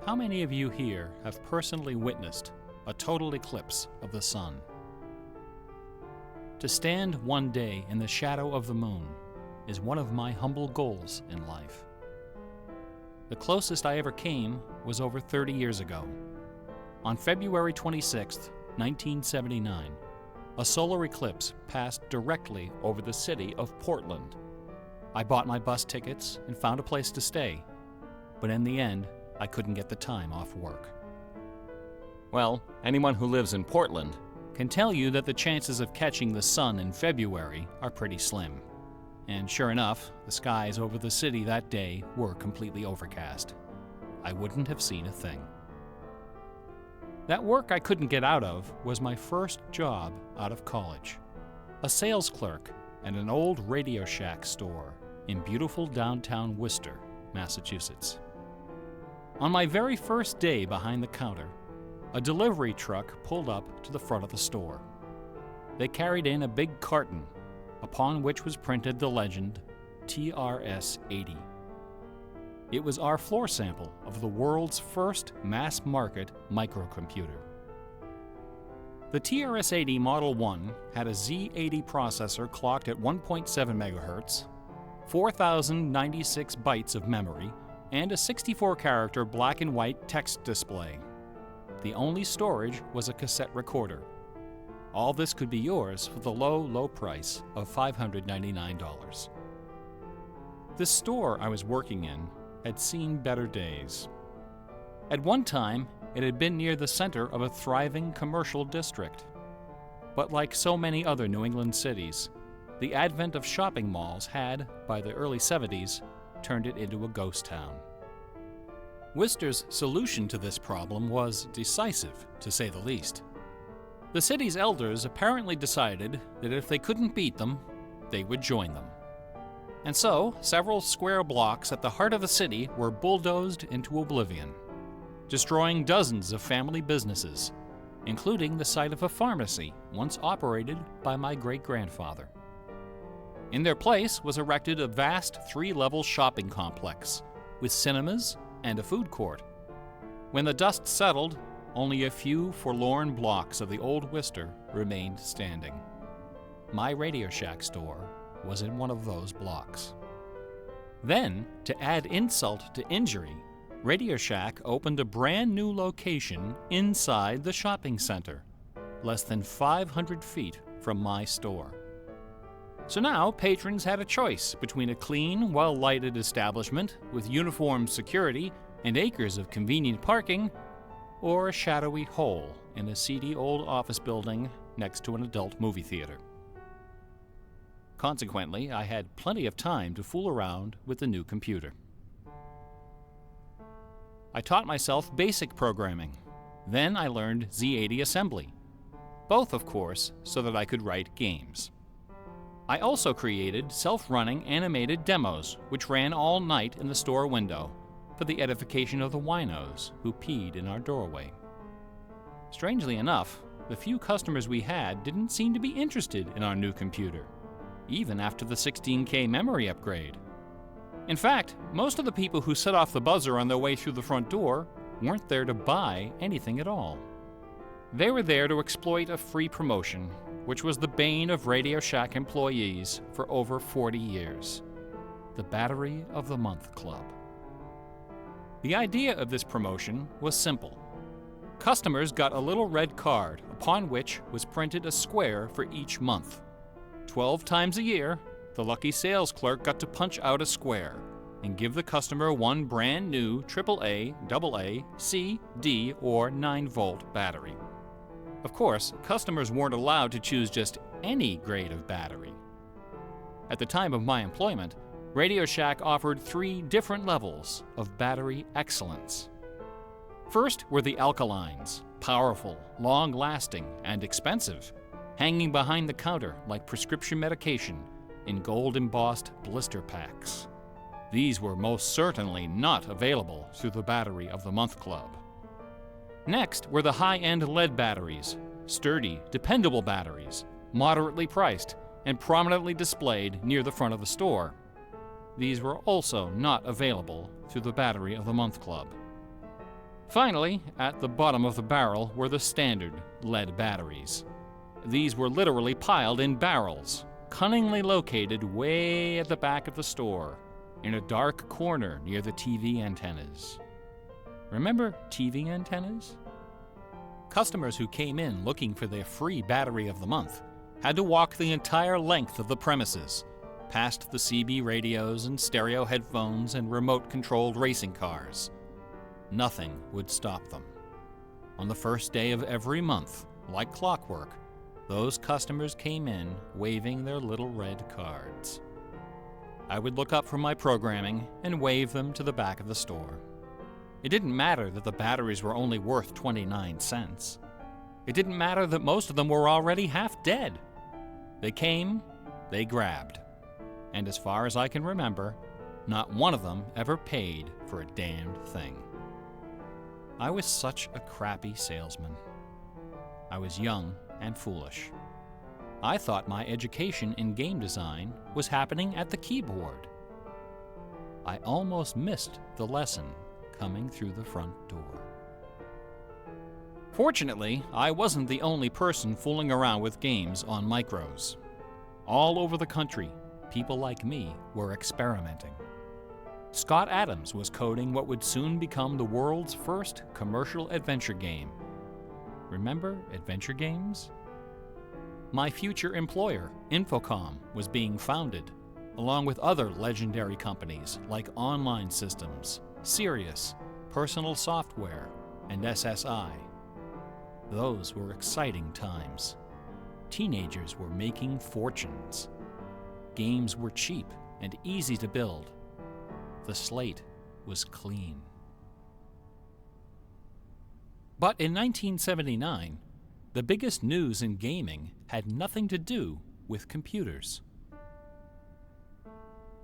How many of you here have personally witnessed a total eclipse of the sun? To stand one day in the shadow of the moon is one of my humble goals in life. The closest I ever came was over 30 years ago. On February 26, 1979, a solar eclipse passed directly over the city of Portland. I bought my bus tickets and found a place to stay, but in the end, I couldn't get the time off work. Well, anyone who lives in Portland can tell you that the chances of catching the sun in February are pretty slim. And sure enough, the skies over the city that day were completely overcast. I wouldn't have seen a thing. That work I couldn't get out of was my first job out of college. A sales clerk at an old Radio Shack store in beautiful downtown Worcester, Massachusetts. On my very first day behind the counter, a delivery truck pulled up to the front of the store. They carried in a big carton, upon which was printed the legend TRS-80. It was our floor sample of the world's first mass-market microcomputer. The TRS-80 Model 1 had a Z80 processor clocked at 1.7 MHz, 4,096 bytes of memory, and a 64-character black and white text display. The only storage was a cassette recorder. All this could be yours for the low price of $599. The store I was working in had seen better days. At one time, it had been near the center of a thriving commercial district. But like so many other New England cities, the advent of shopping malls had, by the early 70s, turned it into a ghost town. Worcester's solution to this problem was decisive, to say the least. The city's elders apparently decided that if they couldn't beat them, they would join them. And so, several square blocks at the heart of the city were bulldozed into oblivion, destroying dozens of family businesses, including the site of a pharmacy once operated by my great-grandfather. In their place was erected a vast 3-level shopping complex with cinemas and a food court. When the dust settled, only a few forlorn blocks of the old Worcester remained standing. My Radio Shack store was in one of those blocks. Then, to add insult to injury, Radio Shack opened a brand new location inside the shopping center, less than 500 feet from my store. So now patrons had a choice between a clean, well-lighted establishment with uniformed security and acres of convenient parking, or a shadowy hole in a seedy old office building next to an adult movie theater. Consequently, I had plenty of time to fool around with the new computer. I taught myself basic programming. Then I learned Z80 assembly. Both, of course, so that I could write games. I also created self-running animated demos, which ran all night in the store window for the edification of the winos who peed in our doorway. Strangely enough, the few customers we had didn't seem to be interested in our new computer, even after the 16K memory upgrade. In fact, most of the people who set off the buzzer on their way through the front door weren't there to buy anything at all. They were there to exploit a free promotion, which was the bane of Radio Shack employees for over 40 years, the Battery of the Month Club. The idea of this promotion was simple. Customers got a little red card upon which was printed a square for each month. 12 times a year, the lucky sales clerk got to punch out a square and give the customer one brand new AAA, AA, C, D, or 9-volt battery. Of course, customers weren't allowed to choose just any grade of battery. At the time of my employment, Radio Shack offered 3 different levels of battery excellence. First were the alkalines, powerful, long-lasting, and expensive, hanging behind the counter like prescription medication in gold-embossed blister packs. These were most certainly not available through the Battery of the Month Club. Next were the high-end lead batteries, sturdy, dependable batteries, moderately priced, and prominently displayed near the front of the store. These were also not available through the Battery of the Month Club. Finally, at the bottom of the barrel were the standard lead batteries. These were literally piled in barrels, cunningly located way at the back of the store, in a dark corner near the TV antennas. Remember TV antennas? Customers who came in looking for their free battery of the month had to walk the entire length of the premises, past the CB radios and stereo headphones and remote-controlled racing cars. Nothing would stop them. On the first day of every month, like clockwork, those customers came in waving their little red cards. I would look up from my programming and wave them to the back of the store. It didn't matter that the batteries were only worth 29 cents. It didn't matter that most of them were already half dead. They came, they grabbed. And as far as I can remember, not one of them ever paid for a damned thing. I was such a crappy salesman. I was young and foolish. I thought my education in game design was happening at the keyboard. I almost missed the lesson coming through the front door. Fortunately, I wasn't the only person fooling around with games on micros. All over the country, people like me were experimenting. Scott Adams was coding what would soon become the world's first commercial adventure game. Remember adventure games? My future employer, Infocom, was being founded, along with other legendary companies like Online Systems, Sirius, Personal Software, and SSI. Those were exciting times. Teenagers were making fortunes. Games were cheap and easy to build. The slate was clean. But in 1979, the biggest news in gaming had nothing to do with computers.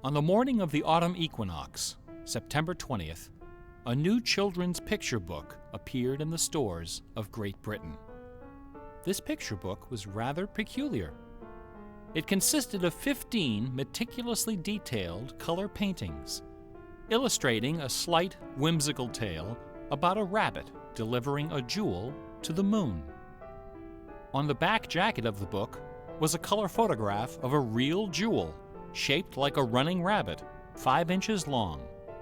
On the morning of the autumn equinox, September 20th, a new children's picture book appeared in the stores of Great Britain. This picture book was rather peculiar. It consisted of 15 meticulously detailed color paintings, illustrating a slight, whimsical tale about a rabbit delivering a jewel to the moon. On the back jacket of the book was a color photograph of a real jewel, shaped like a running rabbit, 5 inches long,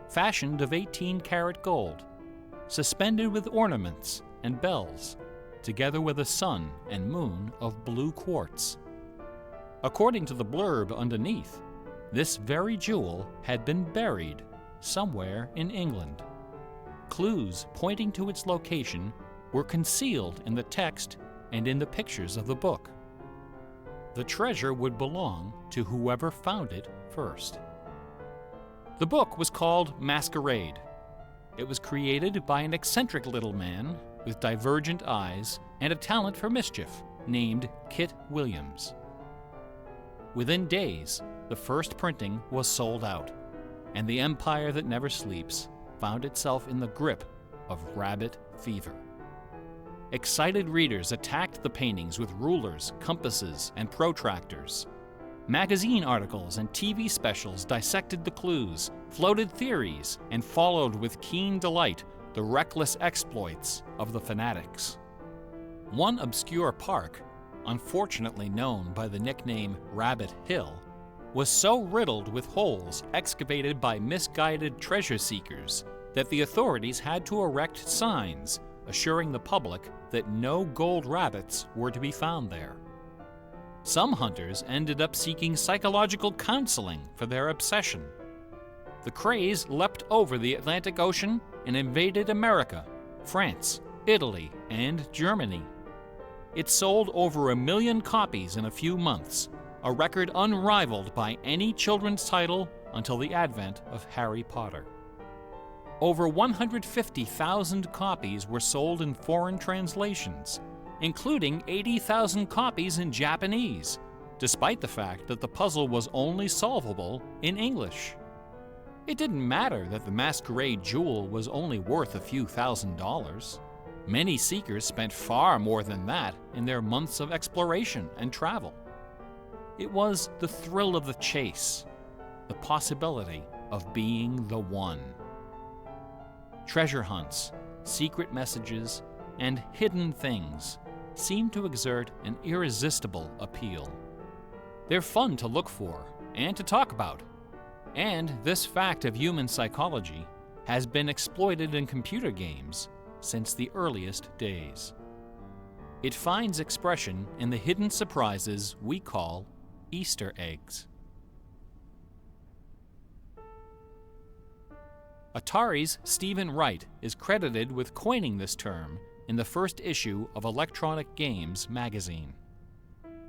fashioned of 18-karat gold, suspended with ornaments and bells, together with a sun and moon of blue quartz. According to the blurb underneath, this very jewel had been buried somewhere in England. Clues pointing to its location were concealed in the text and in the pictures of the book. The treasure would belong to whoever found it first. The book was called Masquerade. It was created by an eccentric little man with divergent eyes and a talent for mischief named Kit Williams. Within days, the first printing was sold out, and the empire that never sleeps found itself in the grip of rabbit fever. Excited readers attacked the paintings with rulers, compasses, and protractors. Magazine articles and TV specials dissected the clues, floated theories, and followed with keen delight the reckless exploits of the fanatics. One obscure park, unfortunately known by the nickname Rabbit Hill, was so riddled with holes excavated by misguided treasure seekers that the authorities had to erect signs assuring the public that no gold rabbits were to be found there. Some hunters ended up seeking psychological counseling for their obsession. The craze leapt over the Atlantic Ocean and invaded America, France, Italy, and Germany. It sold over 1 million copies in a few months, a record unrivaled by any children's title until the advent of Harry Potter. Over 150,000 copies were sold in foreign translations, including 80,000 copies in Japanese, despite the fact that the puzzle was only solvable in English. It didn't matter that the Masquerade jewel was only worth a few $1,000s. Many seekers spent far more than that in their months of exploration and travel. It was the thrill of the chase, the possibility of being the one. Treasure hunts, secret messages, and hidden things seem to exert an irresistible appeal. They're fun to look for and to talk about, and this fact of human psychology has been exploited in computer games since the earliest days. It finds expression in the hidden surprises we call Easter eggs. Atari's Stephen Wright is credited with coining this term in the first issue of Electronic Games magazine.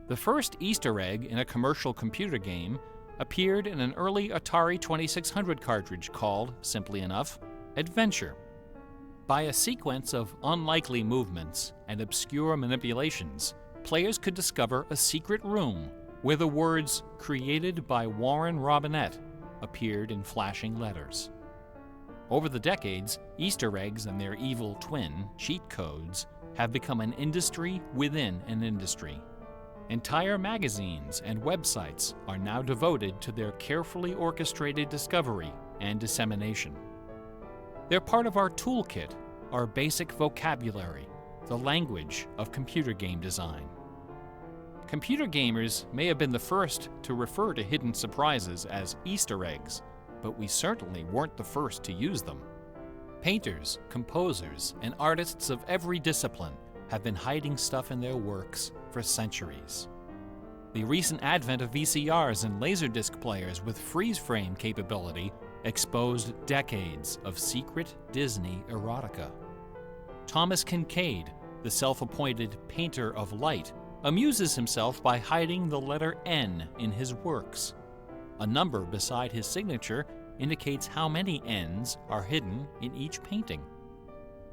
The first Easter egg in a commercial computer game appeared in an early Atari 2600 cartridge called, simply enough, Adventure. By a sequence of unlikely movements and obscure manipulations, players could discover a secret room where the words "Created by Warren Robinette" appeared in flashing letters. Over the decades, Easter eggs and their evil twin, cheat codes, have become an industry within an industry. Entire magazines and websites are now devoted to their carefully orchestrated discovery and dissemination. They're part of our toolkit, our basic vocabulary, the language of computer game design. Computer gamers may have been the first to refer to hidden surprises as Easter eggs, but we certainly weren't the first to use them. Painters, composers, and artists of every discipline have been hiding stuff in their works for centuries. The recent advent of VCRs and Laserdisc players with freeze-frame capability exposed decades of secret Disney erotica. Thomas Kincaid, the self-appointed painter of light, amuses himself by hiding the letter N in his works. A number beside his signature indicates how many N's are hidden in each painting.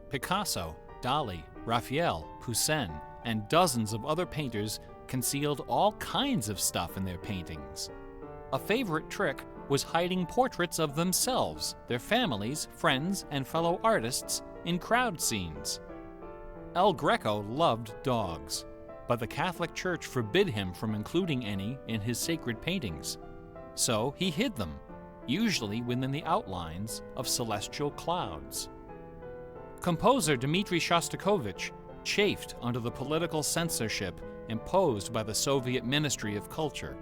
Picasso, Dali, Raphael, Poussin, and dozens of other painters concealed all kinds of stuff in their paintings. A favorite trick was hiding portraits of themselves, their families, friends, and fellow artists in crowd scenes. El Greco loved dogs, but the Catholic Church forbid him from including any in his sacred paintings. So he hid them, usually within the outlines of celestial clouds. Composer Dmitri Shostakovich chafed under the political censorship imposed by the Soviet Ministry of Culture.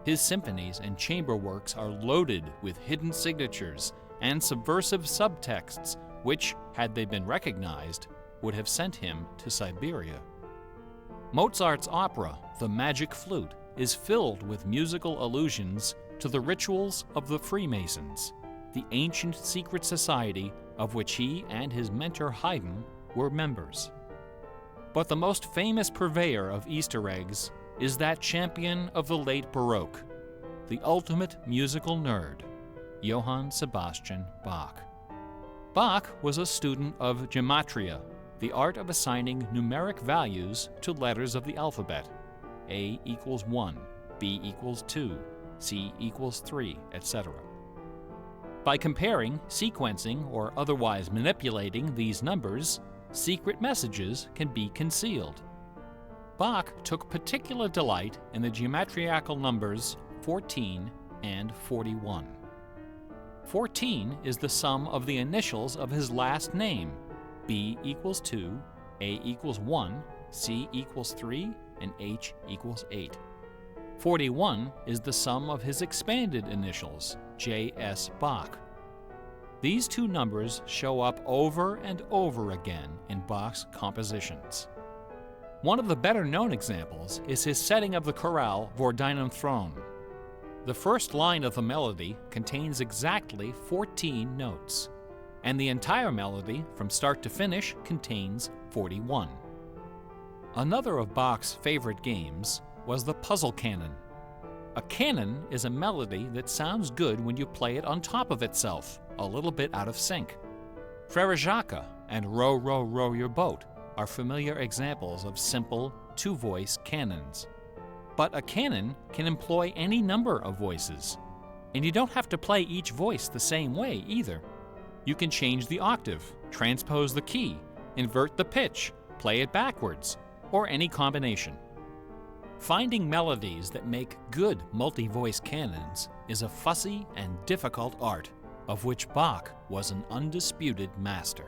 His symphonies and chamber works are loaded with hidden signatures and subversive subtexts which, had they been recognized, would have sent him to Siberia. Mozart's opera, The Magic Flute, is filled with musical allusions to the rituals of the Freemasons, the ancient secret society of which he and his mentor Haydn were members. But the most famous purveyor of Easter eggs is that champion of the late Baroque, the ultimate musical nerd, Johann Sebastian Bach. Bach was a student of gematria, the art of assigning numeric values to letters of the alphabet. A equals 1, B equals 2, C equals 3, etc. By comparing, sequencing, or otherwise manipulating these numbers, secret messages can be concealed. Bach took particular delight in the geometrical numbers 14 and 41. 14 is the sum of the initials of his last name, B equals 2, A equals 1, C equals 3, and H equals 8. 41 is the sum of his expanded initials, J.S. Bach. These two numbers show up over and over again in Bach's compositions. One of the better-known examples is his setting of the chorale Vor deinem Thron. The first line of the melody contains exactly 14 notes, and the entire melody, from start to finish, contains 41. Another of Bach's favorite games was the Puzzle Canon. A canon is a melody that sounds good when you play it on top of itself, a little bit out of sync. Frere Jacques and Row, Row, Row Your Boat are familiar examples of simple, two-voice canons. But a canon can employ any number of voices. And you don't have to play each voice the same way either. You can change the octave, transpose the key, invert the pitch, play it backwards, or any combination. Finding melodies that make good multi-voice canons is a fussy and difficult art, of which Bach was an undisputed master.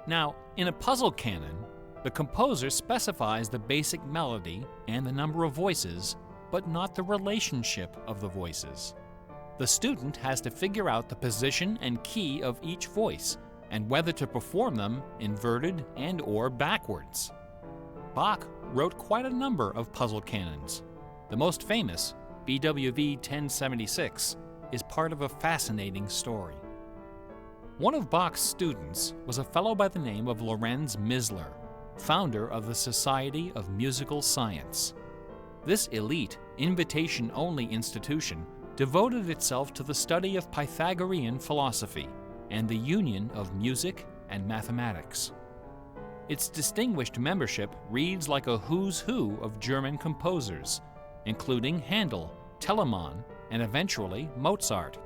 Now, in a puzzle canon, the composer specifies the basic melody and the number of voices, but not the relationship of the voices. The student has to figure out the position and key of each voice, and whether to perform them inverted and/or backwards. Bach wrote quite a number of puzzle canons. The most famous, BWV 1076, is part of a fascinating story. One of Bach's students was a fellow by the name of Lorenz Misler, founder of the Society of Musical Science. This elite, invitation-only institution devoted itself to the study of Pythagorean philosophy and the union of music and mathematics. Its distinguished membership reads like a who's who of German composers, including Handel, Telemann, and eventually Mozart.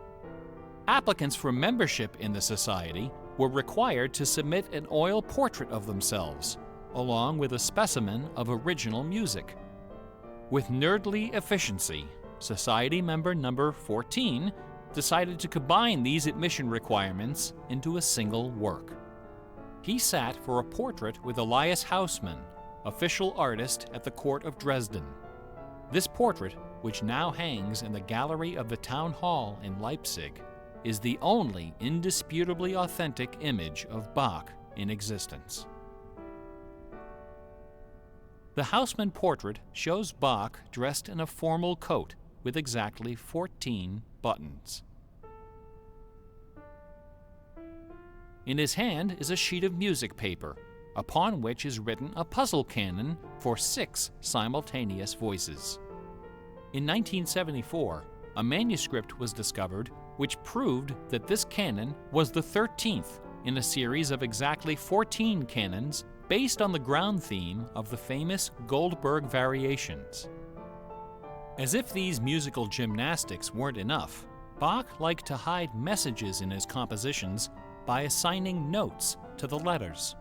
Applicants for membership in the society were required to submit an oil portrait of themselves, along with a specimen of original music. With nerdly efficiency, Society member number 14 decided to combine these admission requirements into a single work. He sat for a portrait with Elias Hausmann, official artist at the court of Dresden. This portrait, which now hangs in the gallery of the town hall in Leipzig, is the only indisputably authentic image of Bach in existence. The Hausmann portrait shows Bach dressed in a formal coat with exactly 14 buttons. In his hand is a sheet of music paper, upon which is written a puzzle canon for 6 simultaneous voices. In 1974, a manuscript was discovered which proved that this canon was the 13th in a series of exactly 14 canons based on the ground theme of the famous Goldberg variations. As if these musical gymnastics weren't enough, Bach liked to hide messages in his compositions by assigning notes to the letters.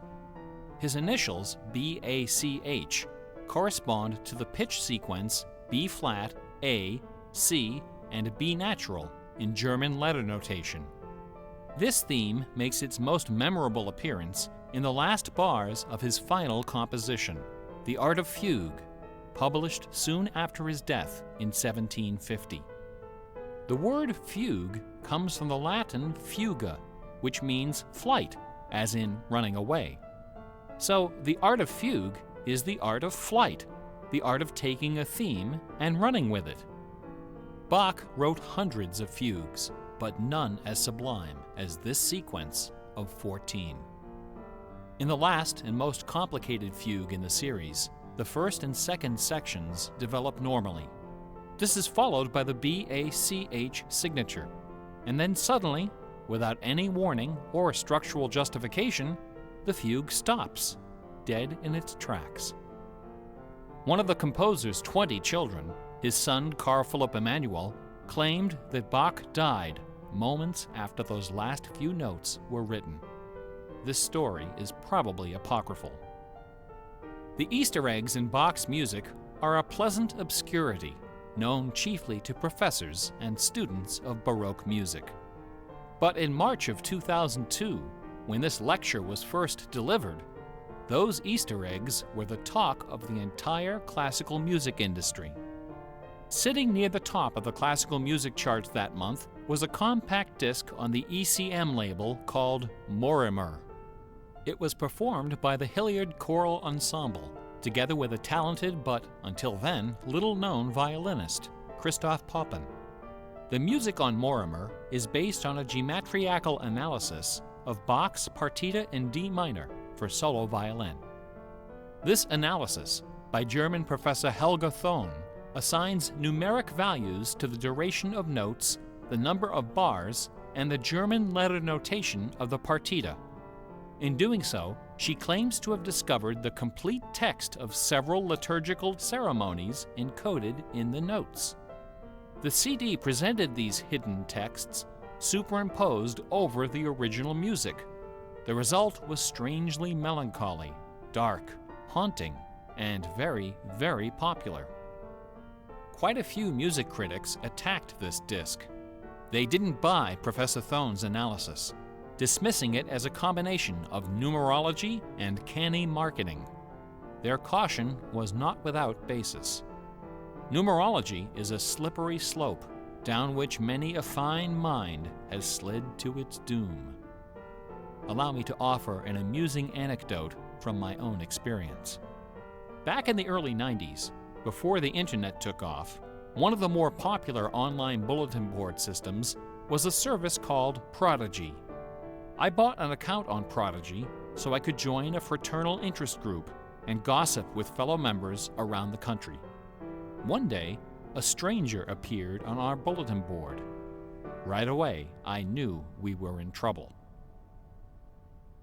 His initials, B-A-C-H, correspond to the pitch sequence B-flat, A, C, and B natural in German letter notation. This theme makes its most memorable appearance in the last bars of his final composition, The Art of Fugue, published soon after his death in 1750. The word fugue comes from the Latin fuga, which means flight, as in running away. So the art of fugue is the art of flight, the art of taking a theme and running with it. Bach wrote hundreds of fugues, but none as sublime as this sequence of 14. In the last and most complicated fugue in the series, the first and second sections develop normally. This is followed by the B-A-C-H signature, and then suddenly, without any warning or structural justification, the fugue stops, dead in its tracks. One of the composer's 20 children, his son Carl Philipp Emanuel, claimed that Bach died moments after those last few notes were written. This story is probably apocryphal. The Easter eggs in Bach's music are a pleasant obscurity, known chiefly to professors and students of Baroque music. But in March of 2002, when this lecture was first delivered, those Easter eggs were the talk of the entire classical music industry. Sitting near the top of the classical music charts that month was a compact disc on the ECM label called Mortimer. It was performed by the Hilliard Choral Ensemble, together with a talented but, until then, little-known violinist, Christoph Poppen. The music on Mortimer is based on a geometrical analysis of Bach's Partita in D minor for solo violin. This analysis, by German professor Helga Thon, assigns numeric values to the duration of notes, the number of bars, and the German letter notation of the partita. In doing so, she claims to have discovered the complete text of several liturgical ceremonies encoded in the notes. The CD presented these hidden texts superimposed over the original music. The result was strangely melancholy, dark, haunting, and very, very popular. Quite a few music critics attacked this disc. They didn't buy Professor Thon's analysis. dismissing it as a combination of numerology and canny marketing. Their caution was not without basis. Numerology is a slippery slope down which many a fine mind has slid to its doom. Allow me to offer an amusing anecdote from my own experience. Back in the early 90s, before the internet took off, one of the more popular online bulletin board systems was a service called Prodigy. I bought an account on Prodigy so I could join a fraternal interest group and gossip with fellow members around the country. One day, a stranger appeared on our bulletin board. Right away, I knew we were in trouble.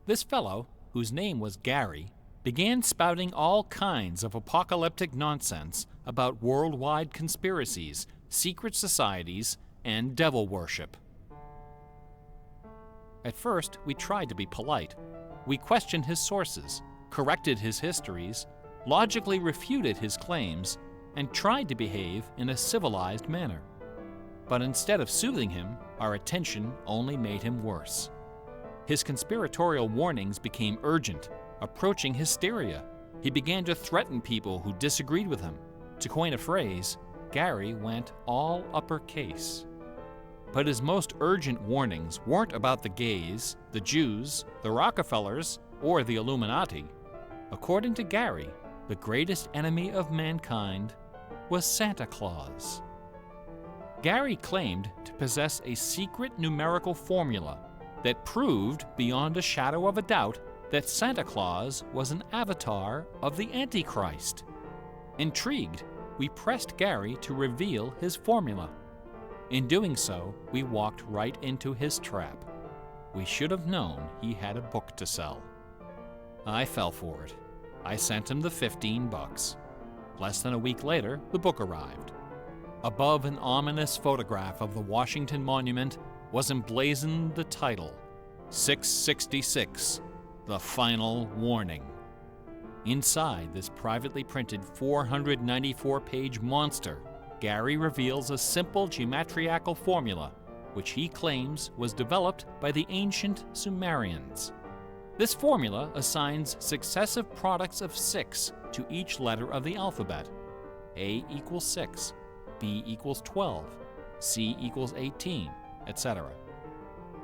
This fellow, whose name was Gary, began spouting all kinds of apocalyptic nonsense about worldwide conspiracies, secret societies, and devil worship. At first, we tried to be polite. We questioned his sources, corrected his histories, logically refuted his claims, and tried to behave in a civilized manner. But instead of soothing him, our attention only made him worse. His conspiratorial warnings became urgent, approaching hysteria. He began to threaten people who disagreed with him. To coin a phrase, Gary went all uppercase. But his most urgent warnings weren't about the gays, the Jews, the Rockefellers, or the Illuminati. According to Gary, the greatest enemy of mankind was Santa Claus. Gary claimed to possess a secret numerical formula that proved beyond a shadow of a doubt that Santa Claus was an avatar of the Antichrist. Intrigued, we pressed Gary to reveal his formula. In doing so, we walked right into his trap. We should have known he had a book to sell. I fell for it. I sent him the $15. Less than a week later, the book arrived. Above an ominous photograph of the Washington Monument was emblazoned the title, 666, The Final Warning. Inside this privately printed 494-page monster, Gary reveals a simple geometrical formula, which he claims was developed by the ancient Sumerians. This formula assigns successive products of 6 to each letter of the alphabet. A equals 6, B equals 12, C equals 18, etc.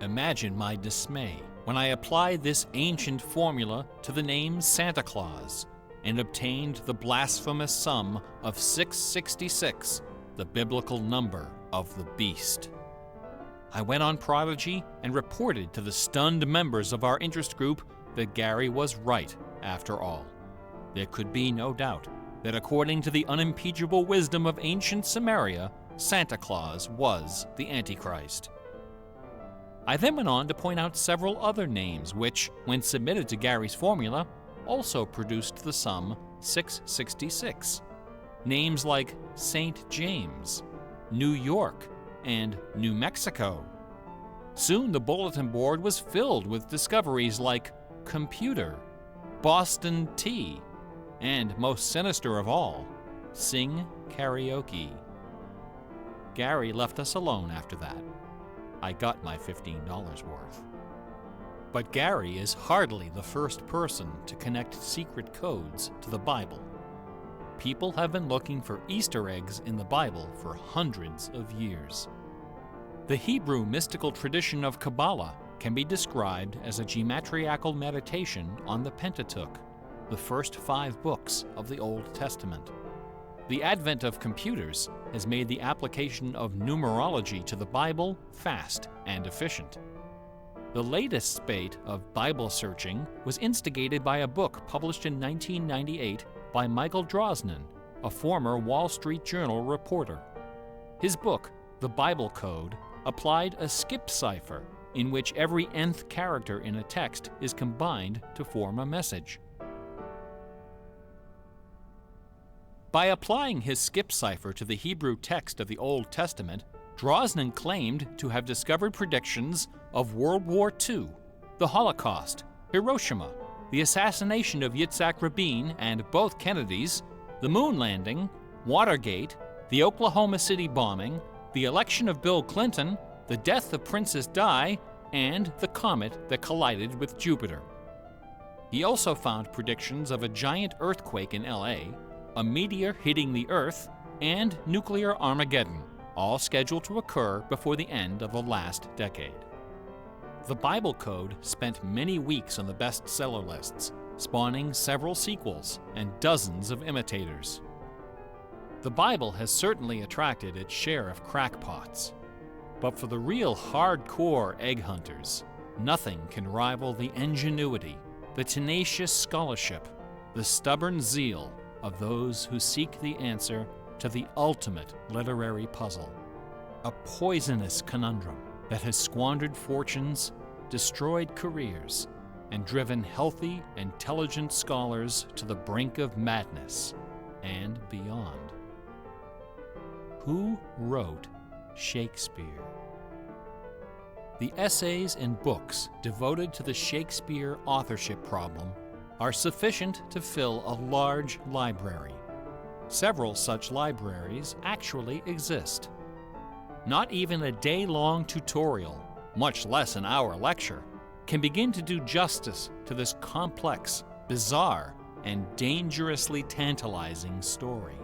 Imagine my dismay when I applied this ancient formula to the name Santa Claus and obtained the blasphemous sum of 666, the biblical number of the beast. I went on Prodigy and reported to the stunned members of our interest group that Gary was right after all. There could be no doubt that according to the unimpeachable wisdom of ancient Samaria, Santa Claus was the Antichrist. I then went on to point out several other names which, when submitted to Gary's formula, also produced the sum 666. Names like St. James, New York, and New Mexico. Soon the bulletin board was filled with discoveries like computer, Boston tea, and most sinister of all, sing karaoke. Gary left us alone after that. I got my $15 worth. But Gary is hardly the first person to connect secret codes to the Bible. People have been looking for Easter eggs in the Bible for hundreds of years. The Hebrew mystical tradition of Kabbalah can be described as a geometrical meditation on the Pentateuch, the first 5 books of the Old Testament. The advent of computers has made the application of numerology to the Bible fast and efficient. The latest spate of Bible searching was instigated by a book published in 1998 by Michael Drosnin, a former Wall Street Journal reporter. His book, The Bible Code, applied a skip cipher in which every nth character in a text is combined to form a message. By applying his skip cipher to the Hebrew text of the Old Testament, Drosnin claimed to have discovered predictions of World War II, the Holocaust, Hiroshima, the assassination of Yitzhak Rabin and both Kennedys, the moon landing, Watergate, the Oklahoma City bombing, the election of Bill Clinton, the death of Princess Di, and the comet that collided with Jupiter. He also found predictions of a giant earthquake in LA, a meteor hitting the Earth, and nuclear Armageddon, all scheduled to occur before the end of the last decade. The Bible Code spent many weeks on the bestseller lists, spawning several sequels and dozens of imitators. The Bible has certainly attracted its share of crackpots, but for the real hardcore egg hunters, nothing can rival the ingenuity, the tenacious scholarship, the stubborn zeal of those who seek the answer to the ultimate literary puzzle, a poisonous conundrum that has squandered fortunes, destroyed careers, and driven healthy, intelligent scholars to the brink of madness and beyond. Who wrote Shakespeare? The essays and books devoted to the Shakespeare authorship problem are sufficient to fill a large library. Several such libraries actually exist. Not even a day-long tutorial, much less an hour lecture, can begin to do justice to this complex, bizarre, and dangerously tantalizing story.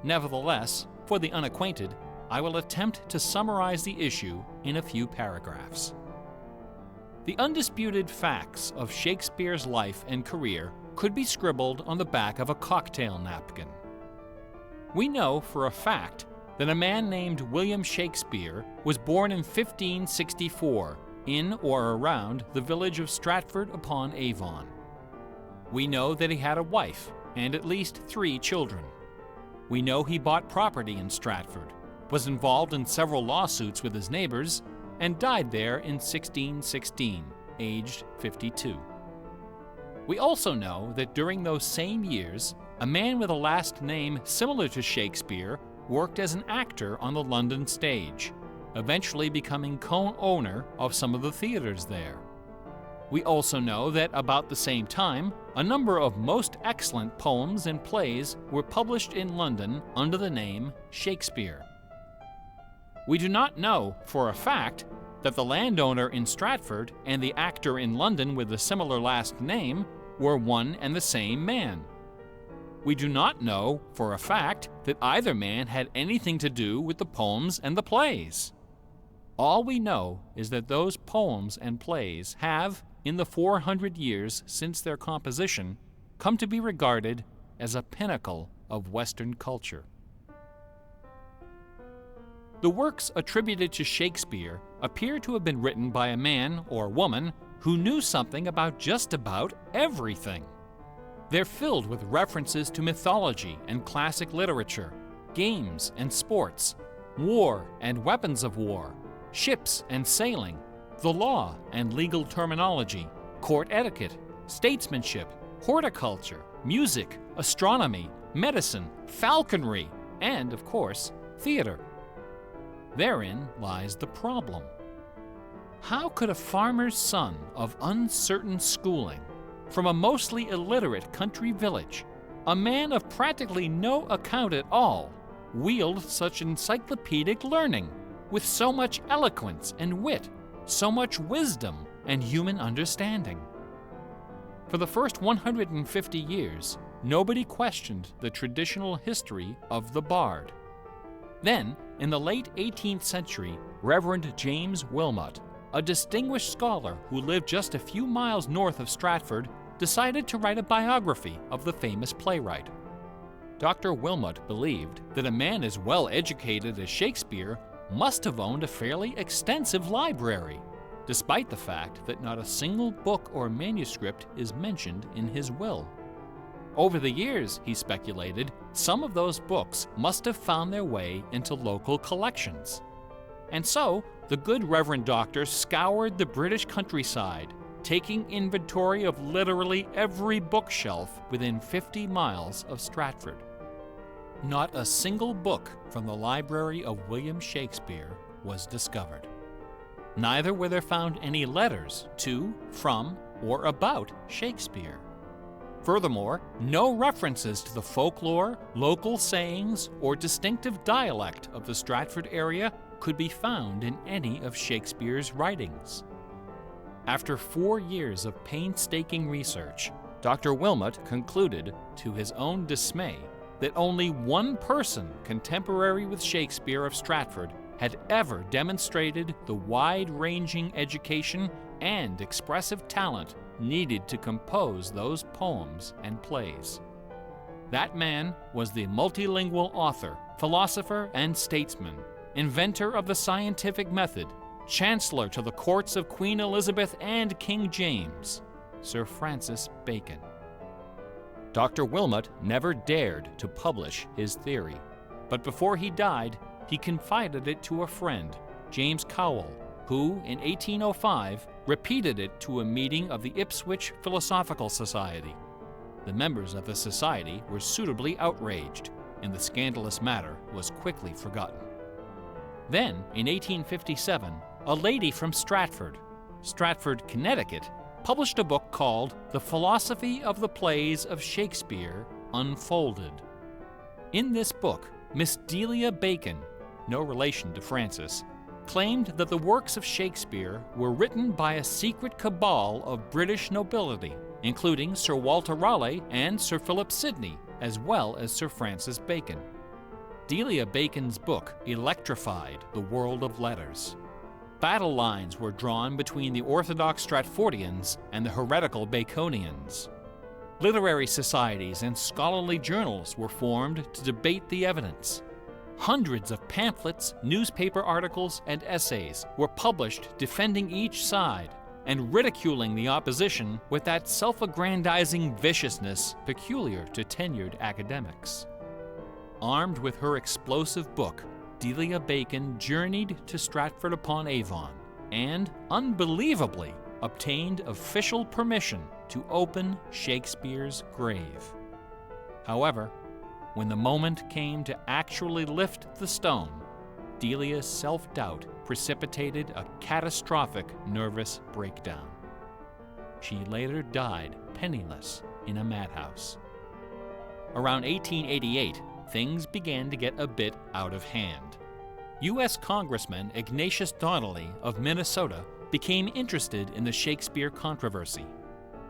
Nevertheless, for the unacquainted, I will attempt to summarize the issue in a few paragraphs. The undisputed facts of Shakespeare's life and career could be scribbled on the back of a cocktail napkin. We know for a fact that a man named William Shakespeare was born in 1564 in or around the village of Stratford-upon-Avon. We know that he had a wife and at least 3 children. We know he bought property in Stratford, was involved in several lawsuits with his neighbors, and died there in 1616, aged 52. We also know that during those same years, a man with a last name similar to Shakespeare worked as an actor on the London stage, eventually becoming co-owner of some of the theaters there. We also know that about the same time, a number of most excellent poems and plays were published in London under the name Shakespeare. We do not know for a fact that the landowner in Stratford and the actor in London with a similar last name were one and the same man. We do not know for a fact that either man had anything to do with the poems and the plays. All we know is that those poems and plays have, in the 400 years since their composition, come to be regarded as a pinnacle of Western culture. The works attributed to Shakespeare appear to have been written by a man or woman who knew something about just about everything. They're filled with references to mythology and classic literature, games and sports, war and weapons of war, ships and sailing, the law and legal terminology, court etiquette, statesmanship, horticulture, music, astronomy, medicine, falconry, and, of course, theater. Therein lies the problem. How could a farmer's son of uncertain schooling, from a mostly illiterate country village, a man of practically no account at all, wield such encyclopedic learning, with so much eloquence and wit, so much wisdom and human understanding? For the first 150 years, nobody questioned the traditional history of the bard. Then, in the late 18th century, Reverend James Wilmot, a distinguished scholar who lived just a few miles north of Stratford, decided to write a biography of the famous playwright. Dr. Wilmot believed that a man as well educated as Shakespeare must have owned a fairly extensive library, despite the fact that not a single book or manuscript is mentioned in his will. Over the years, he speculated, some of those books must have found their way into local collections. And so, the good Reverend Doctor scoured the British countryside, taking inventory of literally every bookshelf within 50 miles of Stratford. Not a single book from the library of William Shakespeare was discovered. Neither were there found any letters to, from, or about Shakespeare. Furthermore, no references to the folklore, local sayings, or distinctive dialect of the Stratford area could be found in any of Shakespeare's writings. After 4 years of painstaking research, Dr. Wilmot concluded, to his own dismay, that only one person contemporary with Shakespeare of Stratford had ever demonstrated the wide-ranging education and expressive talent needed to compose those poems and plays. That man was the multilingual author, philosopher, and statesman, inventor of the scientific method, chancellor to the courts of Queen Elizabeth and King James, Sir Francis Bacon. Dr. Wilmot never dared to publish his theory, but before he died, he confided it to a friend, James Cowell, who, in 1805, repeated it to a meeting of the Ipswich Philosophical Society. The members of the society were suitably outraged, and the scandalous matter was quickly forgotten. Then, in 1857, a lady from Stratford, Connecticut, published a book called The Philosophy of the Plays of Shakespeare Unfolded. In this book, Miss Delia Bacon, no relation to Francis, claimed that the works of Shakespeare were written by a secret cabal of British nobility, including Sir Walter Raleigh and Sir Philip Sidney, as well as Sir Francis Bacon. Delia Bacon's book electrified the world of letters. Battle lines were drawn between the orthodox Stratfordians and the heretical Baconians. Literary societies and scholarly journals were formed to debate the evidence. Hundreds of pamphlets, newspaper articles, and essays were published defending each side and ridiculing the opposition with that self-aggrandizing viciousness peculiar to tenured academics. Armed with her explosive book, Delia Bacon journeyed to Stratford-upon-Avon and, unbelievably, obtained official permission to open Shakespeare's grave. However, when the moment came to actually lift the stone, Delia's self-doubt precipitated a catastrophic nervous breakdown. She later died penniless in a madhouse. Around 1888, things began to get a bit out of hand. U.S. Congressman Ignatius Donnelly of Minnesota became interested in the Shakespeare controversy.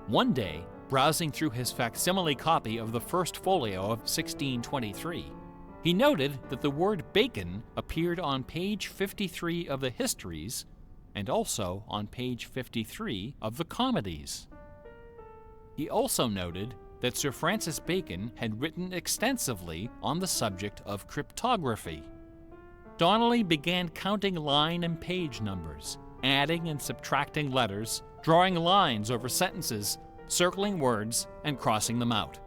One day, browsing through his facsimile copy of the First Folio of 1623, he noted that the word bacon appeared on page 53 of the Histories and also on page 53 of the Comedies. He also noted that Sir Francis Bacon had written extensively on the subject of cryptography. Donnelly began counting line and page numbers, adding and subtracting letters, drawing lines over sentences, circling words, and crossing them out.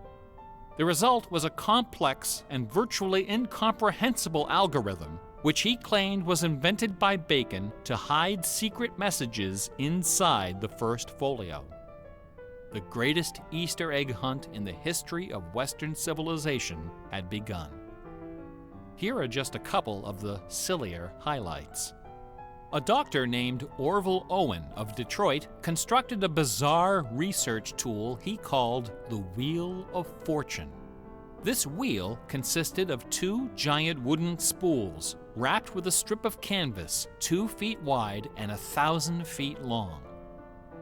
The result was a complex and virtually incomprehensible algorithm, which he claimed was invented by Bacon to hide secret messages inside the First Folio. The greatest Easter egg hunt in the history of Western civilization had begun. Here are just a couple of the sillier highlights. A doctor named Orville Owen of Detroit constructed a bizarre research tool he called the Wheel of Fortune. This wheel consisted of 2 giant wooden spools wrapped with a strip of canvas 2 feet wide and 1,000 feet long.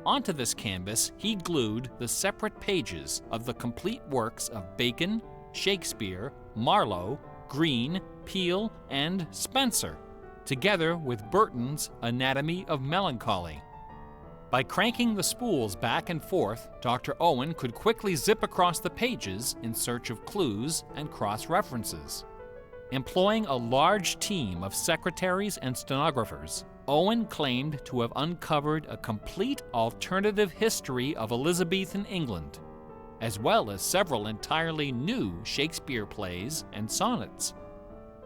Onto this canvas, he glued the separate pages of the complete works of Bacon, Shakespeare, Marlowe, Greene, Peele, and Spenser, together with Burton's Anatomy of Melancholy. By cranking the spools back and forth, Dr. Owen could quickly zip across the pages in search of clues and cross-references. Employing a large team of secretaries and stenographers, Owen claimed to have uncovered a complete alternative history of Elizabethan England, as well as several entirely new Shakespeare plays and sonnets.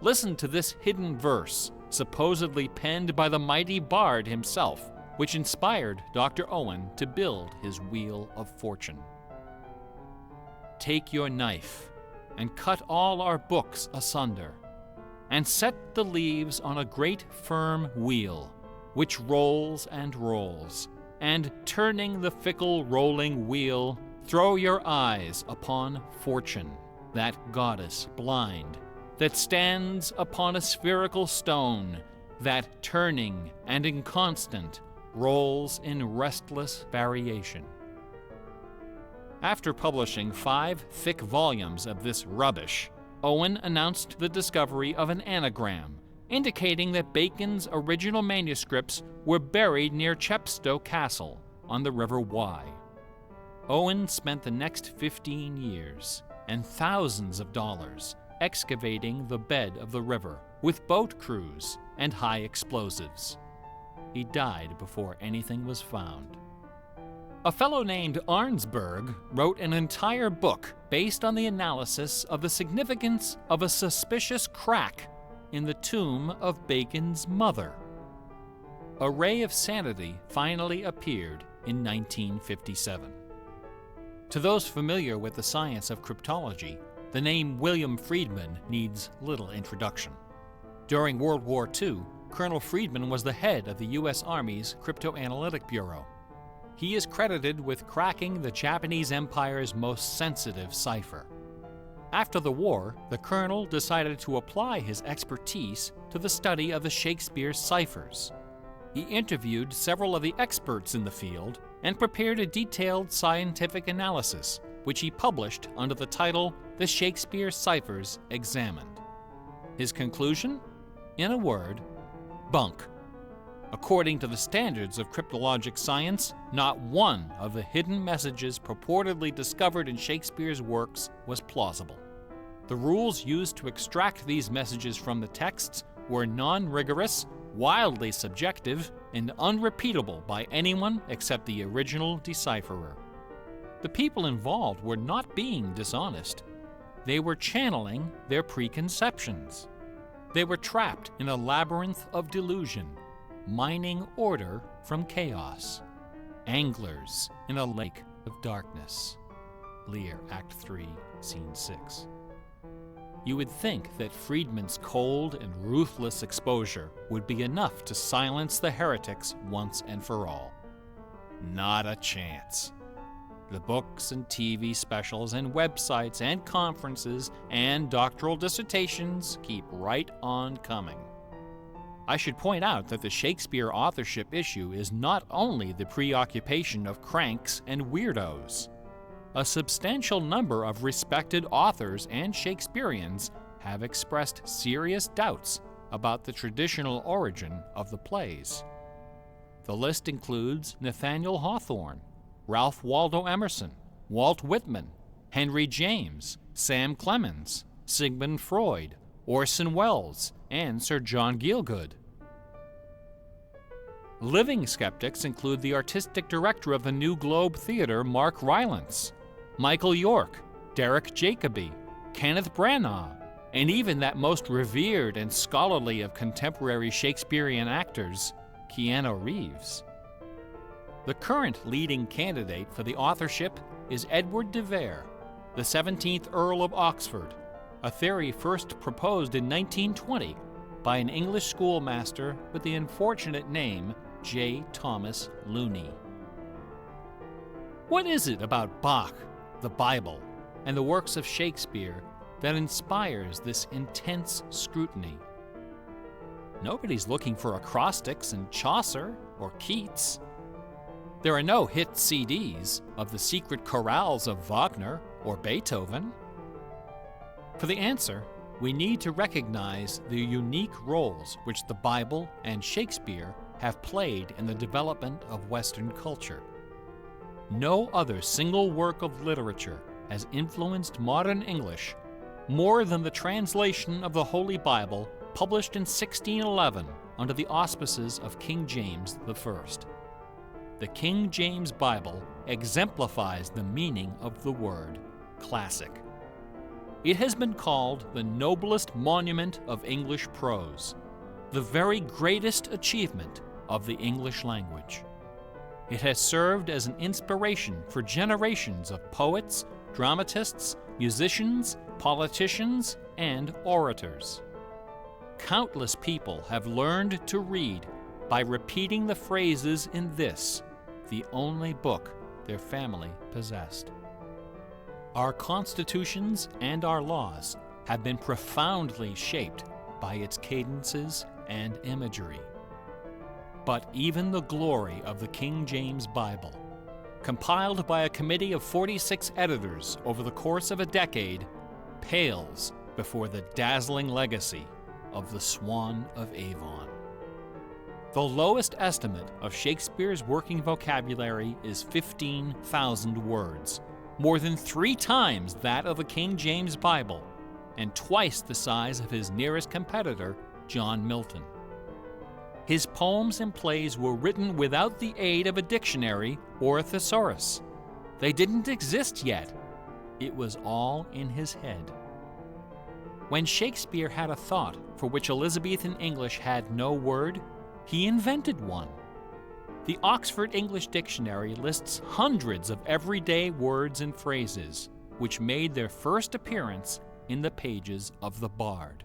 Listen to this hidden verse, supposedly penned by the mighty bard himself, which inspired Dr. Owen to build his Wheel of Fortune. Take your knife and cut all our books asunder, and set the leaves on a great firm wheel, which rolls and rolls, and turning the fickle rolling wheel, throw your eyes upon Fortune, that goddess blind, that stands upon a spherical stone, that turning and inconstant rolls in restless variation. After publishing 5 thick volumes of this rubbish, Owen announced the discovery of an anagram, indicating that Bacon's original manuscripts were buried near Chepstow Castle on the River Wye. Owen spent the next 15 years and thousands of dollars excavating the bed of the river with boat crews and high explosives. He died before anything was found. A fellow named Arnsberg wrote an entire book based on the analysis of the significance of a suspicious crack in the tomb of Bacon's mother. A Ray of Sanity finally appeared in 1957. To those familiar with the science of cryptology, the name William Friedman needs little introduction. During World War II, Colonel Friedman was the head of the U.S. Army's Cryptoanalytic Bureau. He is credited with cracking the Japanese Empire's most sensitive cipher. After the war, the colonel decided to apply his expertise to the study of the Shakespeare ciphers. He interviewed several of the experts in the field and prepared a detailed scientific analysis, which he published under the title The Shakespeare Ciphers Examined. His conclusion? In a word, bunk. According to the standards of cryptologic science, not one of the hidden messages purportedly discovered in Shakespeare's works was plausible. The rules used to extract these messages from the texts were non-rigorous, wildly subjective, and unrepeatable by anyone except the original decipherer. The people involved were not being dishonest. They were channeling their preconceptions. They were trapped in a labyrinth of delusion, mining order from chaos. Anglers in a lake of darkness. Lear, Act 3, Scene 6. You would think that Friedman's cold and ruthless exposure would be enough to silence the heretics once and for all. Not a chance. The books and TV specials and websites and conferences and doctoral dissertations keep right on coming. I should point out that the Shakespeare authorship issue is not only the preoccupation of cranks and weirdos. A substantial number of respected authors and Shakespeareans have expressed serious doubts about the traditional origin of the plays. The list includes Nathaniel Hawthorne, Ralph Waldo Emerson, Walt Whitman, Henry James, Sam Clemens, Sigmund Freud, Orson Welles, and Sir John Gielgud. Living skeptics include the artistic director of the New Globe Theatre, Mark Rylance, Michael York, Derek Jacobi, Kenneth Branagh, and even that most revered and scholarly of contemporary Shakespearean actors, Keanu Reeves. The current leading candidate for the authorship is Edward de Vere, the 17th Earl of Oxford, a theory first proposed in 1920 by an English schoolmaster with the unfortunate name J. Thomas Looney. What is it about Bach, the Bible, and the works of Shakespeare that inspires this intense scrutiny? Nobody's looking for acrostics in Chaucer or Keats. There are no hit CDs of the secret chorales of Wagner or Beethoven. For the answer, we need to recognize the unique roles which the Bible and Shakespeare have played in the development of Western culture. No other single work of literature has influenced modern English more than the translation of the Holy Bible published in 1611 under the auspices of King James I. The King James Bible exemplifies the meaning of the word classic. It has been called the noblest monument of English prose, the very greatest achievement of the English language. It has served as an inspiration for generations of poets, dramatists, musicians, politicians, and orators. Countless people have learned to read by repeating the phrases in this, the only book their family possessed. Our constitutions and our laws have been profoundly shaped by its cadences and imagery. But even the glory of the King James Bible, compiled by a committee of 46 editors over the course of a decade, pales before the dazzling legacy of the Swan of Avon. The lowest estimate of Shakespeare's working vocabulary is 15,000 words, more than 3 times that of the King James Bible, and twice the size of his nearest competitor, John Milton. His poems and plays were written without the aid of a dictionary or a thesaurus. They didn't exist yet. It was all in his head. When Shakespeare had a thought for which Elizabethan English had no word, he invented one. The Oxford English Dictionary lists hundreds of everyday words and phrases which made their first appearance in the pages of the Bard.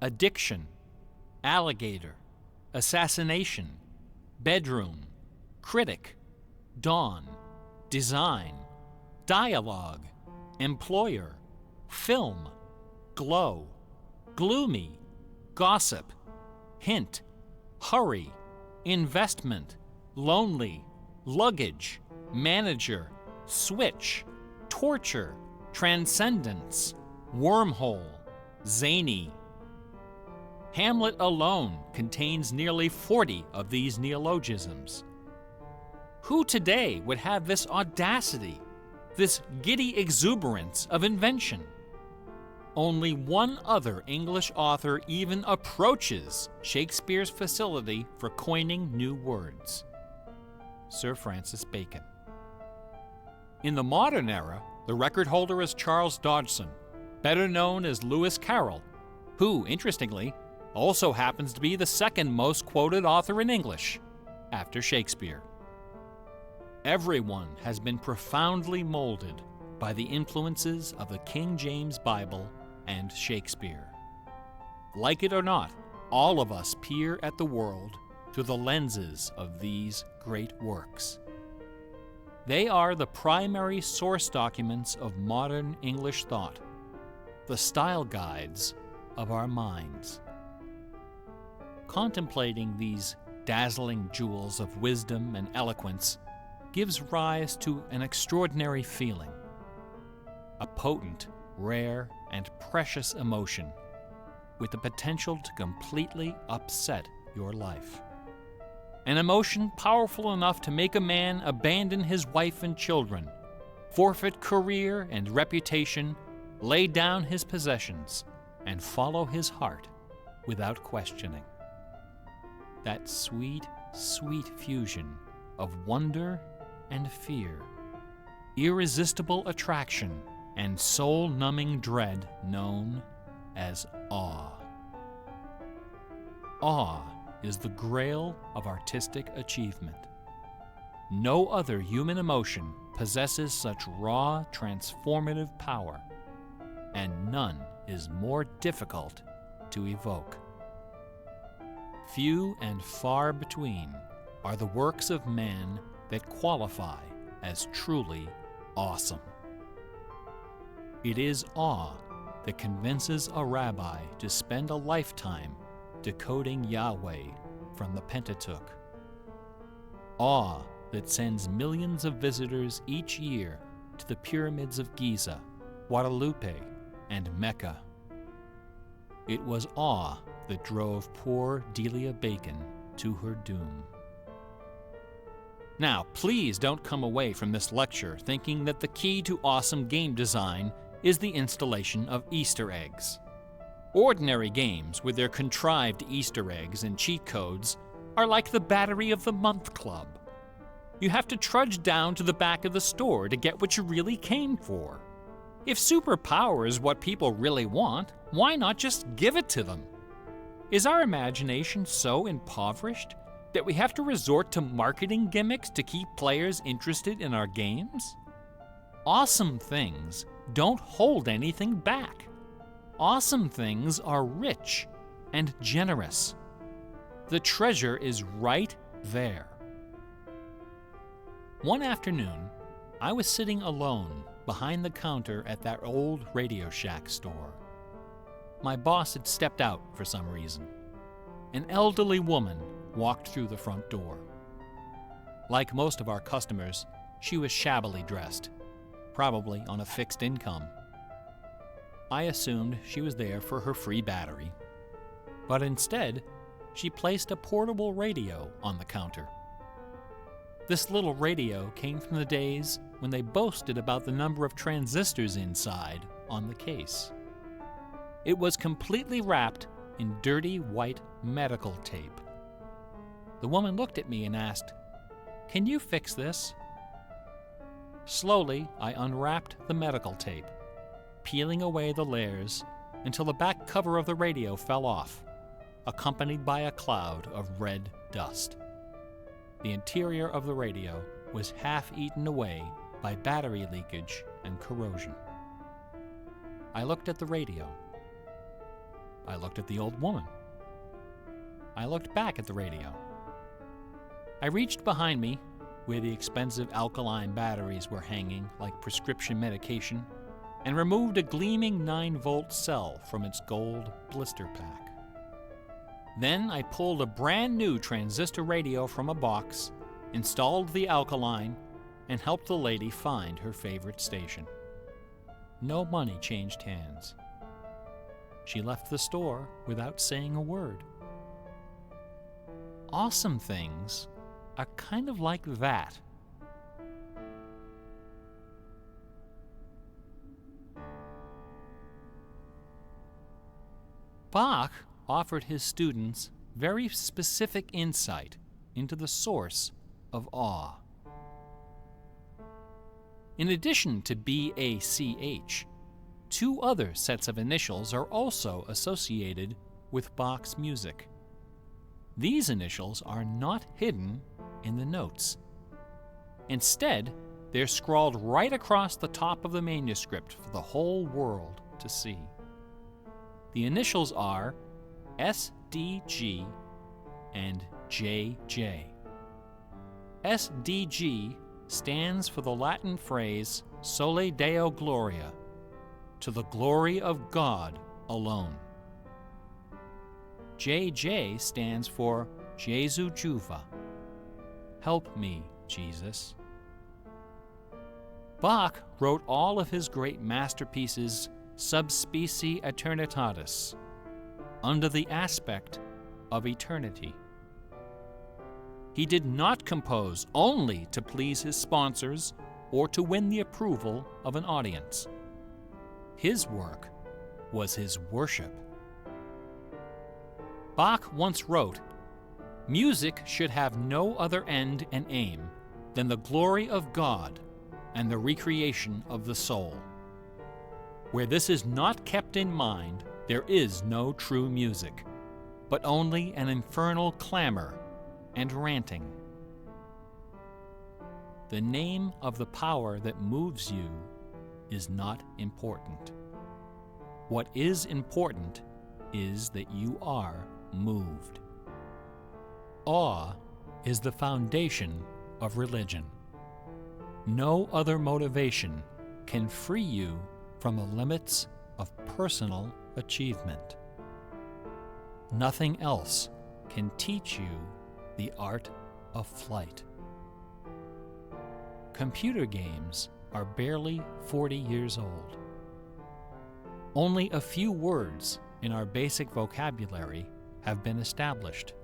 Addiction, alligator, assassination, bedroom, critic, dawn, design, dialogue, employer, film, glow, gloomy, gossip, hint, hurry, investment, lonely, luggage, manager, switch, torture, transcendence, wormhole, zany. Hamlet alone contains nearly 40 of these neologisms. Who today would have this audacity, this giddy exuberance of invention? Only one other English author even approaches Shakespeare's facility for coining new words: Sir Francis Bacon. In the modern era, the record holder is Charles Dodgson, better known as Lewis Carroll, who, interestingly, also happens to be the second most quoted author in English, after Shakespeare. Everyone has been profoundly molded by the influences of the King James Bible and Shakespeare. Like it or not, all of us peer at the world through the lenses of these great works. They are the primary source documents of modern English thought, the style guides of our minds. Contemplating these dazzling jewels of wisdom and eloquence gives rise to an extraordinary feeling, a potent, rare, and precious emotion with the potential to completely upset your life. An emotion powerful enough to make a man abandon his wife and children, forfeit career and reputation, lay down his possessions, and follow his heart without questioning. That sweet, sweet fusion of wonder and fear, irresistible attraction, and soul-numbing dread known as awe. Awe is the grail of artistic achievement. No other human emotion possesses such raw, transformative power, and none is more difficult to evoke. Few and far between are the works of man that qualify as truly awesome. It is awe that convinces a rabbi to spend a lifetime decoding Yahweh from the Pentateuch. Awe that sends millions of visitors each year to the pyramids of Giza, Guadalupe, and Mecca. It was awe that drove poor Delia Bacon to her doom. Now, please don't come away from this lecture thinking that the key to awesome game design is the installation of Easter eggs. Ordinary games with their contrived Easter eggs and cheat codes are like the Battery of the Month Club. You have to trudge down to the back of the store to get what you really came for. If superpower is what people really want, why not just give it to them? Is our imagination so impoverished that we have to resort to marketing gimmicks to keep players interested in our games? Awesome things don't hold anything back. Awesome things are rich and generous. The treasure is right there. One afternoon, I was sitting alone behind the counter at that old Radio Shack store. My boss had stepped out for some reason. an elderly woman walked through the front door. Like most of our customers, she was shabbily dressed, probably on a fixed income. I assumed she was there for her free battery, but instead, she placed a portable radio on the counter. This little radio came from the days when they boasted about the number of transistors inside on the case. It was completely wrapped in dirty white medical tape. The woman looked at me and asked, "Can you fix this?" Slowly, I unwrapped the medical tape, peeling away the layers until the back cover of the radio fell off, accompanied by a cloud of red dust. The interior of the radio was half eaten away by battery leakage and corrosion. I looked at the radio. I looked at the old woman. I looked back at the radio. I reached behind me, where the expensive alkaline batteries were hanging like prescription medication, and removed a gleaming 9-volt cell from its gold blister pack. Then I pulled a brand new transistor radio from a box, installed the alkaline, and helped the lady find her favorite station. No money changed hands. She left the store without saying a word. Awesome things are kind of like that. Bach offered his students very specific insight into the source of awe. In addition to BACH, 2 other sets of initials are also associated with Bach's music. These initials are not hidden in the notes. Instead, they're scrawled right across the top of the manuscript for the whole world to see. The initials are SDG and JJ. SDG stands for the Latin phrase Sole Deo Gloria, to the glory of God alone. JJ stands for Jesu Juva, help me, Jesus. Bach wrote all of his great masterpieces sub specie aeternitatis, under the aspect of eternity. He did not compose only to please his sponsors or to win the approval of an audience. His work was his worship. Bach once wrote, "Music should have no other end and aim than the glory of God and the recreation of the soul. Where this is not kept in mind, there is no true music, but only an infernal clamor and ranting." The name of the power that moves you is not important. What is important is that you are moved. Awe is the foundation of religion. No other motivation can free you from the limits of personal achievement. Nothing else can teach you the art of flight. Computer games are barely 40 years old. Only a few words in our basic vocabulary have been established.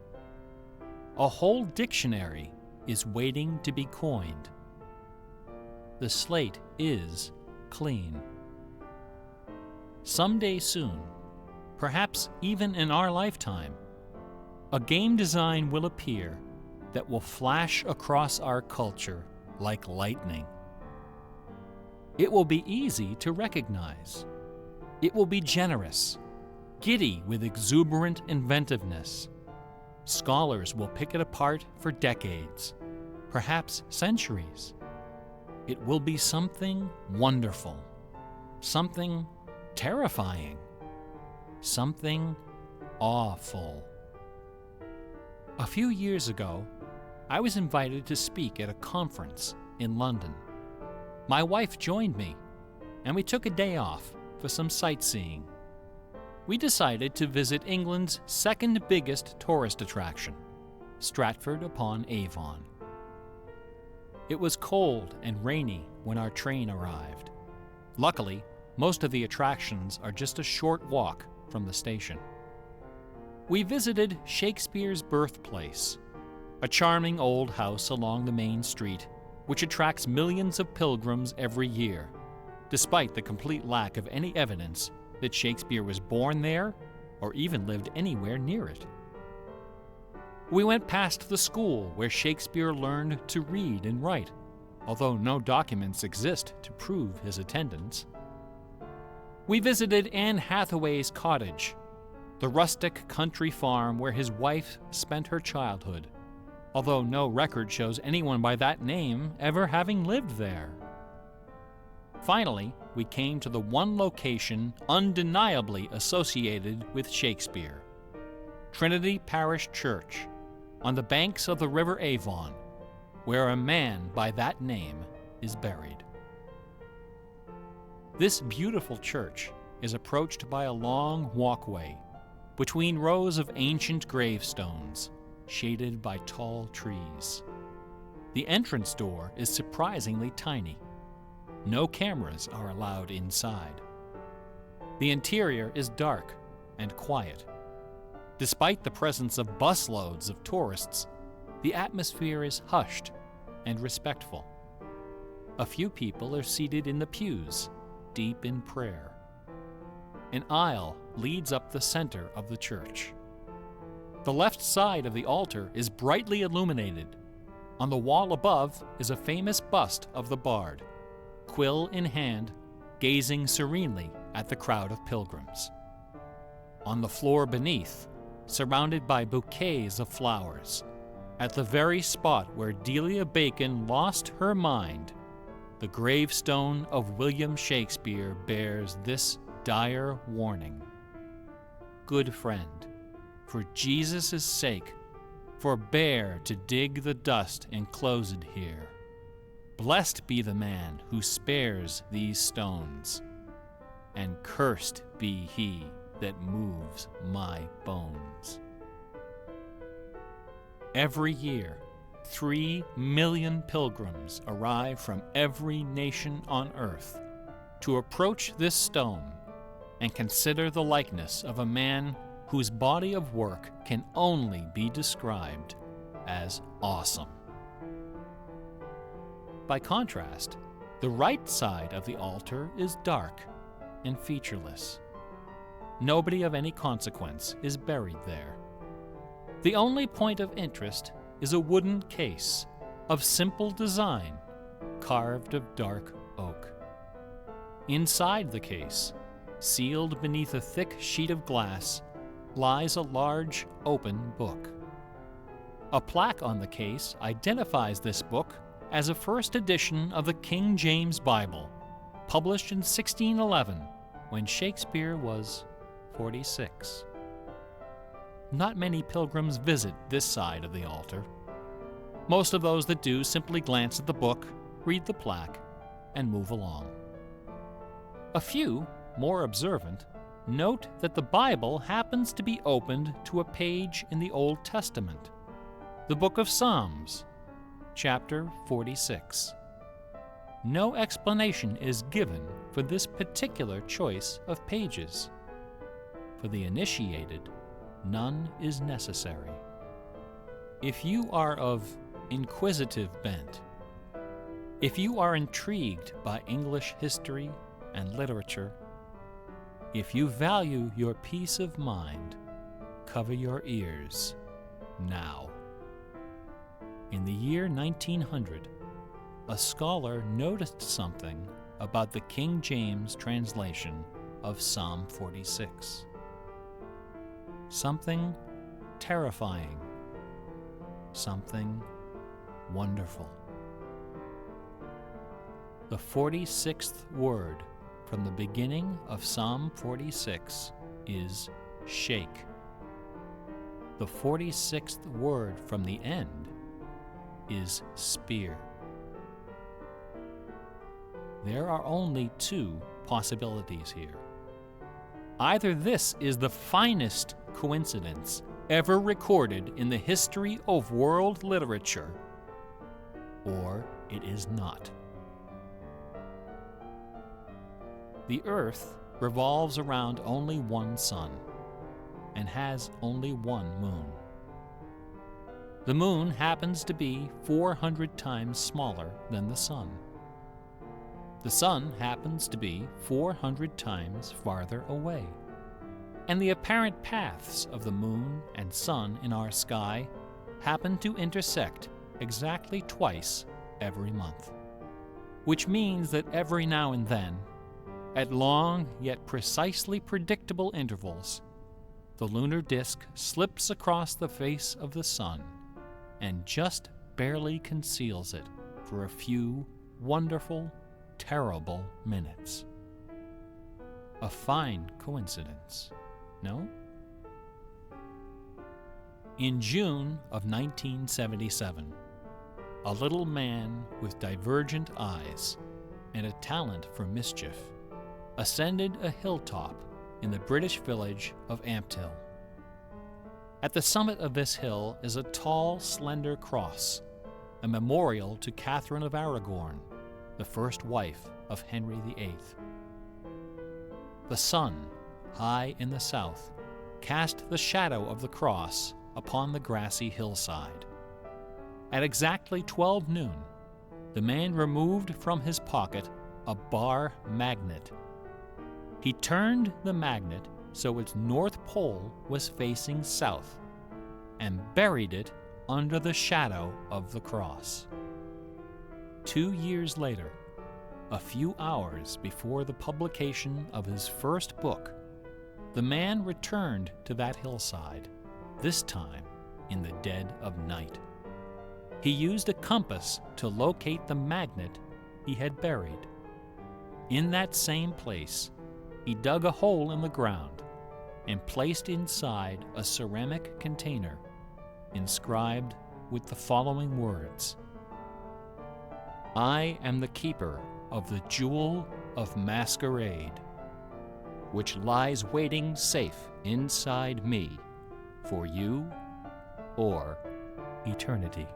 A whole dictionary is waiting to be coined. The slate is clean. Someday soon, perhaps even in our lifetime, a game design will appear that will flash across our culture like lightning. It will be easy to recognize. It will be generous, giddy with exuberant inventiveness. Scholars will pick it apart for decades, perhaps centuries. It will be something wonderful, something terrifying, something awful. A few years ago, I was invited to speak at a conference in London. My wife joined me, and we took a day off for some sightseeing. we decided to visit England's second biggest tourist attraction, Stratford-upon-Avon. It was cold and rainy when our train arrived. Luckily, most of the attractions are just a short walk from the station. We visited Shakespeare's birthplace, a charming old house along the main street, which attracts millions of pilgrims every year, despite the complete lack of any evidence that Shakespeare was born there or even lived anywhere near it. We went past the school where Shakespeare learned to read and write, although no documents exist to prove his attendance. We visited Anne Hathaway's cottage, the rustic country farm where his wife spent her childhood, although no record shows anyone by that name ever having lived there. Finally, we came to the one location undeniably associated with Shakespeare, Trinity Parish Church, on the banks of the River Avon, where a man by that name is buried. This beautiful church is approached by a long walkway between rows of ancient gravestones, shaded by tall trees. The entrance door is surprisingly tiny. No cameras are allowed inside. The interior is dark and quiet. Despite the presence of busloads of tourists, the atmosphere is hushed and respectful. A few people are seated in the pews, deep in prayer. An aisle leads up the center of the church. The left side of the altar is brightly illuminated. On the wall above is a famous bust of the bard, quill in hand, gazing serenely at the crowd of pilgrims. On the floor beneath, surrounded by bouquets of flowers, at the very spot where Delia Bacon lost her mind, the gravestone of William Shakespeare bears this dire warning. Good friend, for Jesus' sake, forbear to dig the dust enclosed here. Blessed be the man who spares these stones, and cursed be he that moves my bones. Every year, 3 million pilgrims arrive from every nation on earth to approach this stone and consider the likeness of a man whose body of work can only be described as awesome. By contrast, the right side of the altar is dark and featureless. Nobody of any consequence is buried there. The only point of interest is a wooden case of simple design, carved of dark oak. Inside the case, sealed beneath a thick sheet of glass, lies a large, open book. A plaque on the case identifies this book as a first edition of the King James Bible, published in 1611, when Shakespeare was 46. Not many pilgrims visit this side of the altar. Most of those that do simply glance at the book, read the plaque, and move along. A few, more observant, note that the Bible happens to be opened to a page in the Old Testament, the book of Psalms, chapter 46. No explanation is given for this particular choice of pages. For the initiated, none is necessary. If you are of inquisitive bent, if you are intrigued by English history and literature, if you value your peace of mind, cover your ears now. In the year 1900, a scholar noticed something about the King James translation of Psalm 46. Something terrifying, something wonderful. The 46th word from the beginning of Psalm 46 is shake. The 46th word from the end is spear. There are only 2 possibilities here. Either this is the finest coincidence ever recorded in the history of world literature, or it is not. The Earth revolves around only one sun and has only one moon. The moon happens to be 400 times smaller than the sun. The sun happens to be 400 times farther away. And the apparent paths of the moon and sun in our sky happen to intersect exactly twice every month. Which means that every now and then, at long yet precisely predictable intervals, the lunar disk slips across the face of the sun and just barely conceals it for a few wonderful, terrible minutes. A fine coincidence, no? In June of 1977, a little man with divergent eyes and a talent for mischief ascended a hilltop in the British village of Ampthill. At the summit of this hill is a tall, slender cross, a memorial to Catherine of Aragon, the first wife of Henry VIII. The sun, high in the south, cast the shadow of the cross upon the grassy hillside. At exactly 12 noon, the man removed from his pocket a bar magnet. He turned the magnet so its north pole was facing south and buried it under the shadow of the cross. 2 years later, a few hours before the publication of his first book, the man returned to that hillside, this time in the dead of night. He used a compass to locate the magnet he had buried. In that same place, he dug a hole in the ground and placed inside a ceramic container inscribed with the following words: "I am the keeper of the jewel of Masquerade, which lies waiting safe inside me for you or eternity."